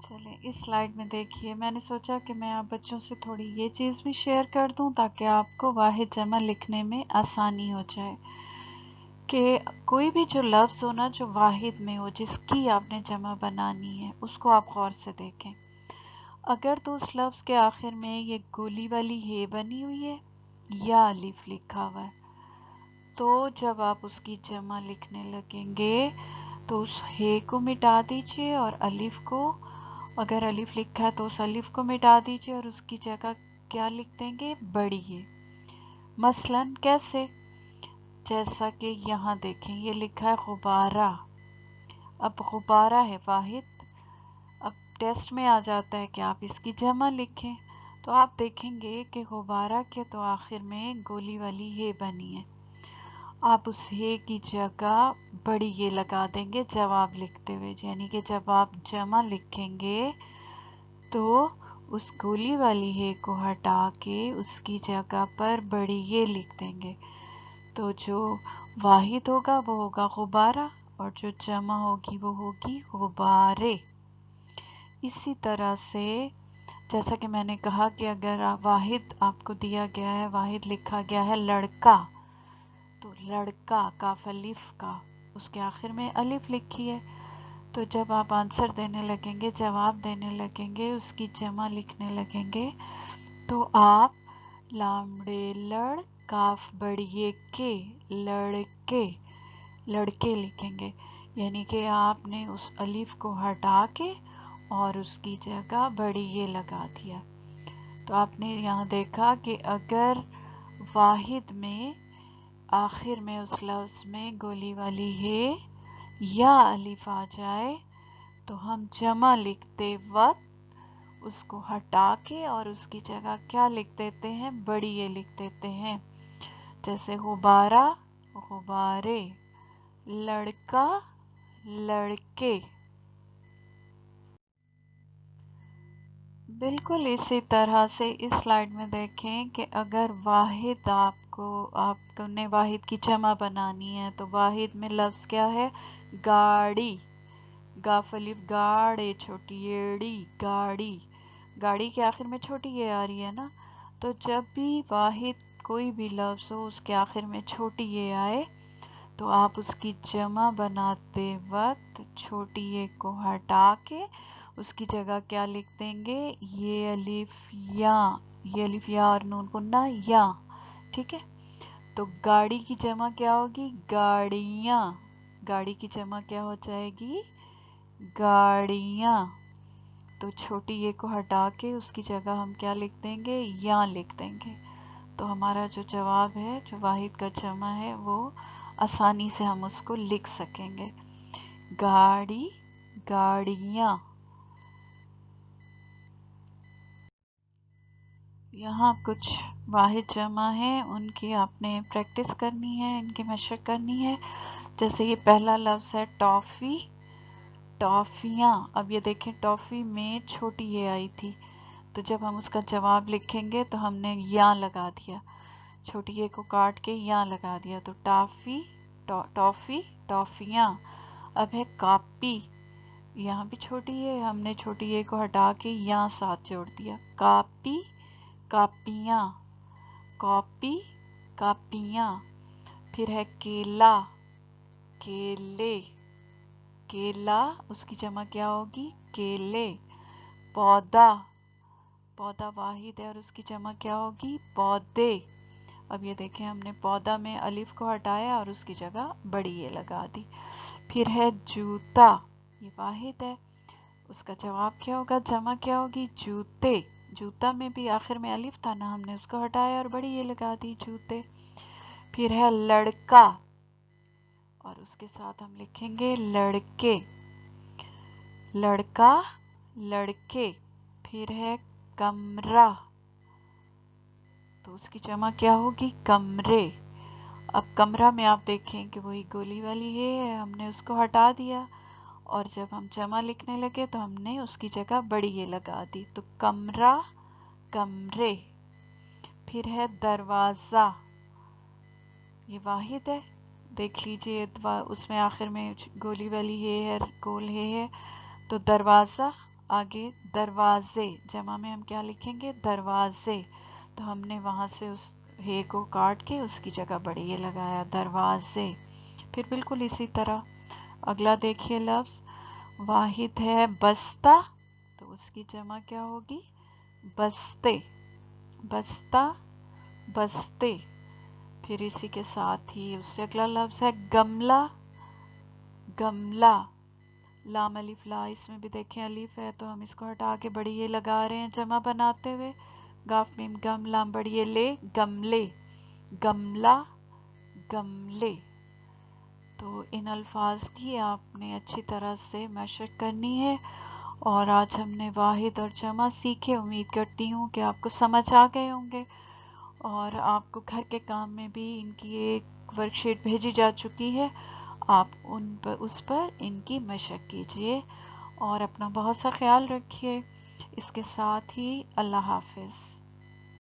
چلیں اس سلائیڈ میں دیکھیے، میں نے سوچا کہ میں آپ بچوں سے تھوڑی یہ چیز بھی شیئر کر دوں تاکہ آپ کو واحد جمع لکھنے میں آسانی ہو جائے، کہ کوئی بھی جو لفظ ہو نا جو واحد میں ہو، جس کی آپ نے جمع بنانی ہے، اس کو آپ غور سے دیکھیں۔ اگر تو اس لفظ کے آخر میں یہ گولی والی ہے بنی ہوئی ہے یا الف لکھا ہوا ہے، تو جب آپ اس کی جمع لکھنے لگیں گے تو اس ہے کو مٹا دیجئے اور الف کو، اگر الف لکھا ہے تو اس الف کو مٹا دیجئے اور اس کی جگہ کیا لکھ دیں گے؟ بڑی ہے۔ مثلاً کیسے؟ جیسا کہ یہاں دیکھیں یہ لکھا ہے غبارہ، اب غبارہ ہے واحد، اب ٹیسٹ میں آ جاتا ہے کہ آپ اس کی جمع لکھیں، تو آپ دیکھیں گے کہ غبارہ کے تو آخر میں گولی والی ہے بنی ہے، آپ اس ہے کی جگہ بڑی یہ لگا دیں گے جواب لکھتے ہوئے، یعنی کہ جب آپ جمع لکھیں گے تو اس گولی والی ہے کو ہٹا کے اس کی جگہ پر بڑی یہ لکھ دیں گے، تو جو واحد ہوگا وہ ہوگا غبارہ اور جو جمع ہوگی وہ ہوگی غبارے۔ اسی طرح سے جیسا کہ میں نے کہا کہ اگر واحد آپ کو دیا گیا ہے، واحد لکھا گیا ہے لڑکا، تو لڑکا کاف الف کا، اس کے آخر میں الف لکھی ہے، تو جب آپ آنسر دینے لگیں گے، جواب دینے لگیں گے، اس کی جمع لکھنے لگیں گے، تو آپ لامڑے لڑ کاف بڑیے کے لڑکے، لڑکے لکھیں گے، یعنی کہ آپ نے اس الف کو ہٹا کے اور اس کی جگہ بڑی یہ لگا دیا۔ تو آپ نے یہاں دیکھا کہ اگر واحد میں آخر میں اس لفظ میں گولی والی ہے یا الف آ جائے تو ہم جمع لکھتے وقت اس کو ہٹا کے اور اس کی جگہ کیا لکھ دیتے ہیں؟ بڑی یہ لکھ دیتے ہیں، جیسے غبارہ غبارے، لڑکا لڑکے۔ بالکل اسی طرح سے اس سلائیڈ میں دیکھیں کہ اگر واحد آپ نے واحد کی جمع بنانی ہے تو واحد میں لفظ کیا ہے؟ گاڑی، گاف الف گاڑے چھوٹی ایڑی گاڑی، گاڑی کے آخر میں چھوٹی یہ آ رہی ہے نا، تو جب بھی واحد کوئی بھی لفظ ہو اس کے آخر میں چھوٹی یہ آئے تو آپ اس کی جمع بناتے وقت چھوٹی یہ کو ہٹا کے اس کی جگہ کیا لکھ دیں گے؟ یہ الف یا، یہ الف یا اور نون کو نہ یا، ٹھیک ہے؟ تو گاڑی کی جمع کیا ہوگی؟ گاڑیاں، گاڑی کی جمع کیا ہو جائے گی؟ گاڑیاں، تو چھوٹی یہ کو ہٹا کے اس کی جگہ ہم کیا لکھ دیں گے؟ یا لکھ دیں گے، تو ہمارا جو جواب ہے جو واحد کا جمع ہے وہ آسانی سے ہم اس کو لکھ سکیں گے، گاڑی گاڑیاں۔ یہاں کچھ واحد جمع ہیں، ان کی آپ نے پریکٹس کرنی ہے، ان کی مشق کرنی ہے، جیسے یہ پہلا لفظ ہے ٹافی، ٹافیاں، اب یہ دیکھیں ٹافی میں چھوٹی یہ آئی تھی، تو جب ہم اس کا جواب لکھیں گے تو ہم نے یا لگا دیا، چھوٹی یہ کو کاٹ کے یا لگا دیا، تو ٹافی ٹافی ٹافیاں۔ اب ہے کاپی، یہاں بھی چھوٹی ہے، ہم نے چھوٹی یہ کو ہٹا کے یا ساتھ جوڑ دیا، کاپی کاپیاں، کاپی کاپیاں۔ پھر ہے کیلا، کیلے، کیلا اس کی جمع کیا ہوگی؟ کیلے۔ پودا، پودا واحد ہے اور اس کی جمع کیا ہوگی؟ پودے۔ اب یہ دیکھیں ہم نے پودا میں الف کو ہٹایا اور اس کی جگہ بڑی یہ لگا دی۔ پھر ہے جوتا، یہ واحد ہے، اس کا جواب کیا ہوگا؟ جمع کیا ہوگی؟ جوتے، جوتا میں بھی آخر میں الف تھا نا، ہم نے اس کو ہٹایا اور بڑی یہ لگا دی، جوتے۔ پھر ہے لڑکا اور اس کے ساتھ ہم لکھیں گے لڑکے، لڑکا لڑکے۔ پھر ہے کمرہ، تو اس کی جمع کیا ہوگی؟ کمرے۔ اب کمرہ میں آپ دیکھیں کہ وہی گولی والی ہے، ہم نے اس کو ہٹا دیا اور جب ہم جمع لکھنے لگے تو ہم نے اس کی جگہ بڑی یہ لگا دی، تو کمرہ کمرے۔ پھر ہے دروازہ، یہ واحد ہے، دیکھ لیجئے اس میں آخر میں گولی والی ہے گول ہے، تو دروازہ آگے دروازے، جمع میں ہم کیا لکھیں گے؟ دروازے. تو ہم نے وہاں سے اس ہے کو کاٹ کے اس کی جگہ بڑی یہ لگایا، دروازے. پھر بالکل اسی طرح اگلا دیکھیے لفظ واحد ہے بستہ، تو اس کی جمع کیا ہوگی؟ بستے. بستہ، بستے. پھر اسی کے ساتھ ہی اس سے اگلا لفظ ہے گملہ، گملہ. لام الف لا، اس میں بھی دیکھیں الف ہے تو ہم اس کو ہٹا کے بڑی یہ لگا رہے ہیں جمع بناتے ہوئے. گاف میم گم لام بڑی یہ لے، گملے، گملہ، گملے. تو ان الفاظ کی آپ نے اچھی طرح سے مشق کرنی ہے. اور آج ہم نے واحد اور جمع سیکھے، امید کرتی ہوں کہ آپ کو سمجھ آ گئے ہوں گے. اور آپ کو گھر کے کام میں بھی ان کی ایک ورک شیٹ بھیجی جا چکی ہے، آپ اس پر ان کی مشق کیجیے اور اپنا بہت سا خیال رکھیے. اس کے ساتھ ہی اللہ حافظ.